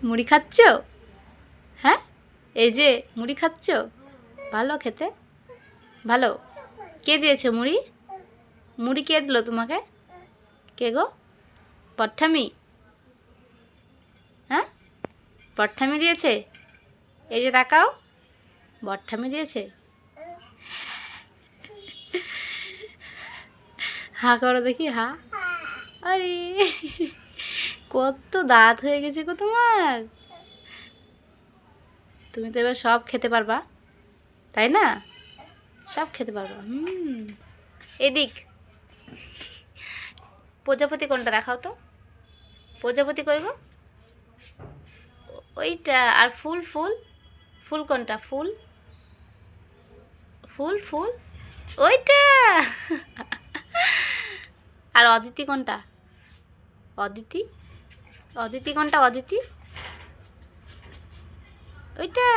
মুড়ি খাচ্ছ? হ্যাঁ, এই যে মুড়ি খাচ্ছ, ভালো খেতে, ভালো। কে দিয়েছে মুড়ি? মুড়ি কে দিল তোমাকে? কে গো? পট্ঠামি? হ্যাঁ, পট্ঠামি দিয়েছে? এই যে তাকাও, বট্ঠামি দিয়েছে। হা করো দেখি, হা। আরে কত দাঁত হয়ে গেছে গো তোমার। তুমি তো এবার সব খেতে পারবা, তাই না? সব খেতে পারবা। এদিক, প্রজাপতি কোনটা দেখাও তো। প্রজাপতি কই গো? ওইটা। আর ফুল ফুল ফুল কোনটা? ফুল ফুল ফুল ওইটা। আর অদিতি কোনটা? অদিতি, অদিতি কোনটা? অদিতি ওইটা।